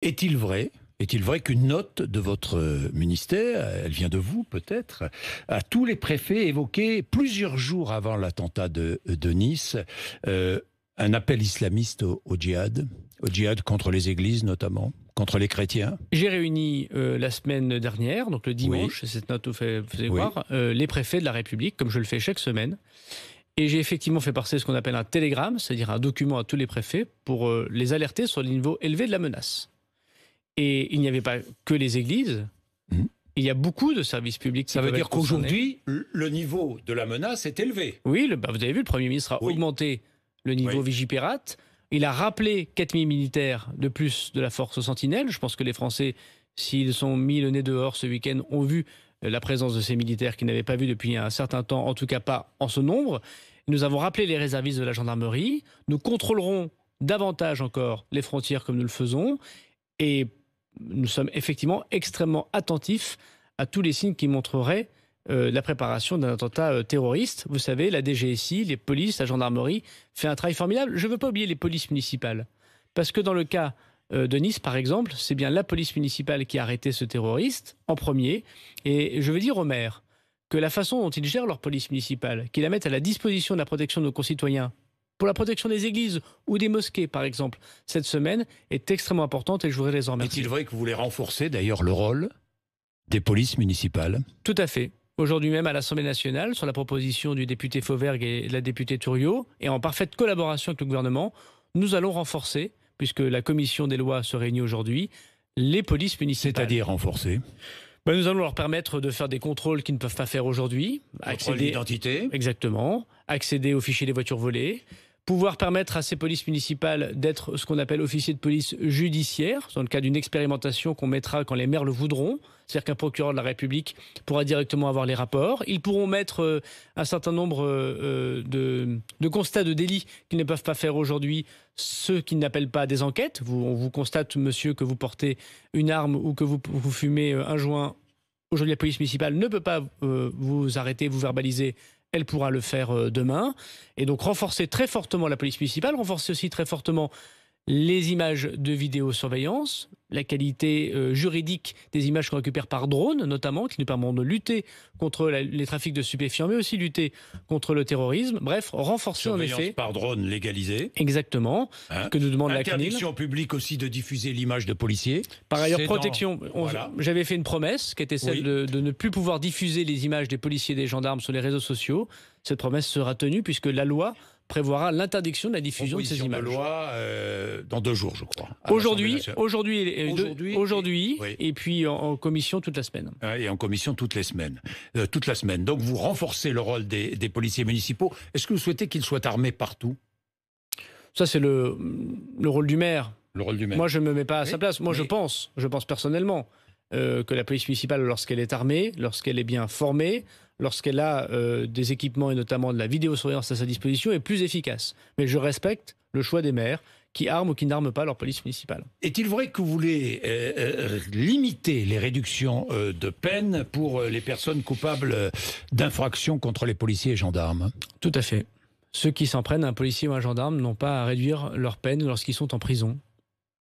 Est-il vrai qu'une note de votre ministère, elle vient de vous peut-être, à tous les préfets évoquait plusieurs jours avant l'attentat de Nice un appel islamiste au djihad contre les églises notamment, contre les chrétiens? J'ai réuni la semaine dernière, donc le dimanche, Oui, cette note vous faisait oui. voir, les préfets de la République, comme je le fais chaque semaine. Et j'ai effectivement fait passer ce qu'on appelle un télégramme, c'est-à-dire un document à tous les préfets pour les alerter sur le niveau élevé de la menace. Et il n'y avait pas que les églises, Mhm. il y a beaucoup de services publics qui Ça veut peuvent dire être concernés. qu'aujourd'hui, le niveau de la menace est élevé. Oui, vous avez vu, le Premier ministre a Oui. augmenté le niveau Oui. Vigipirate. Il a rappelé 4000 militaires de plus de la force Sentinelle. Je pense que les Français, s'ils sont mis le nez dehors ce week-end, ont vu la présence de ces militaires qu'ils n'avaient pas vu depuis un certain temps, en tout cas pas en ce nombre. Nous avons rappelé les réservistes de la gendarmerie. Nous contrôlerons davantage encore les frontières comme nous le faisons. Et nous sommes effectivement extrêmement attentifs à tous les signes qui montreraient la préparation d'un attentat terroriste. Vous savez, la DGSI, les polices, la gendarmerie fait un travail formidable. Je ne veux pas oublier les polices municipales. Parce que dans le cas de Nice, par exemple, c'est bien la police municipale qui a arrêté ce terroriste en premier. Et je veux dire aux maires que la façon dont ils gèrent leur police municipale, qu'ils la mettent à la disposition de la protection de nos concitoyens, pour la protection des églises ou des mosquées, par exemple, cette semaine, est extrêmement importante et je voudrais les en remercier. Est-il vrai que vous voulez renforcer d'ailleurs le rôle des polices municipales? Tout à fait. Aujourd'hui même à l'Assemblée nationale, sur la proposition du député Fauvergue et de la députée Thuriot, et en parfaite collaboration avec le gouvernement, nous allons renforcer, puisque la commission des lois se réunit aujourd'hui, les polices municipales. C'est-à-dire renforcer? Nous allons leur permettre de faire des contrôles qu'ils ne peuvent pas faire aujourd'hui. Contrôle d'identité? Exactement. Accéder aux fichiers des voitures volées. Pouvoir permettre à ces polices municipales d'être ce qu'on appelle officiers de police judiciaire, dans le cadre d'une expérimentation qu'on mettra quand les maires le voudront. C'est-à-dire qu'un procureur de la République pourra directement avoir les rapports. Ils pourront mettre un certain nombre de constats de délits qu'ils ne peuvent pas faire aujourd'hui, ceux qui n'appellent pas des enquêtes. On vous constate, monsieur, que vous portez une arme ou que vous fumez un joint. Aujourd'hui, la police municipale ne peut pas vous arrêter, vous verbaliser. Elle pourra le faire demain. Et donc renforcer très fortement la police municipale, renforcer aussi très fortement les images de vidéosurveillance, la qualité juridique des images qu'on récupère par drone, notamment, qui nous permettent de lutter contre les trafics de stupéfiants, mais aussi lutter contre le terrorisme. Bref, renforcer en effet... par drone légalisée. Exactement, ce que nous demande la CNIL. Interdiction publique aussi de diffuser l'image de policiers. Par ailleurs, protection. Voilà. J'avais fait une promesse qui était celle de ne plus pouvoir diffuser les images des policiers et des gendarmes sur les réseaux sociaux. Cette promesse sera tenue puisque la loi prévoira l'interdiction de la diffusion de ces images. De loi dans 2 jours, je crois. Aujourd'hui, oui. Et puis en commission toute la semaine. Et en commission toute la semaine. Donc vous renforcez le rôle des policiers municipaux. Est-ce que vous souhaitez qu'ils soient armés partout? Ça, c'est le rôle du maire. Le rôle du maire. Moi, je ne me mets pas à sa place. Moi, je pense personnellement que la police municipale, lorsqu'elle est armée, lorsqu'elle est bien formée, lorsqu'elle a des équipements et notamment de la vidéosurveillance à sa disposition, est plus efficace. Mais je respecte le choix des maires qui arment ou qui n'arment pas leur police municipale. Est-il vrai que vous voulez limiter les réductions de peine pour les personnes coupables d'infractions contre les policiers et gendarmes? Tout à fait. Ceux qui s'en prennent à un policier ou à un gendarme n'ont pas à réduire leur peine lorsqu'ils sont en prison.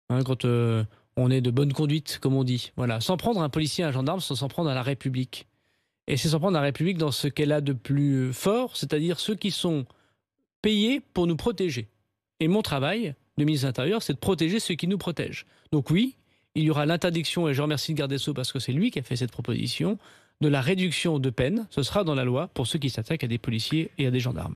Quand on est de bonne conduite, comme on dit. Voilà. S'en prendre à un policier et à un gendarme, c'est s'en prendre à la République. Et c'est s'en prendre à la République dans ce qu'elle a de plus fort, c'est-à-dire ceux qui sont payés pour nous protéger. Et mon travail de ministre de l'Intérieur, c'est de protéger ceux qui nous protègent. Donc oui, il y aura l'interdiction, et je remercie le garde des Sceaux parce que c'est lui qui a fait cette proposition, de la réduction de peine. Ce sera dans la loi pour ceux qui s'attaquent à des policiers et à des gendarmes.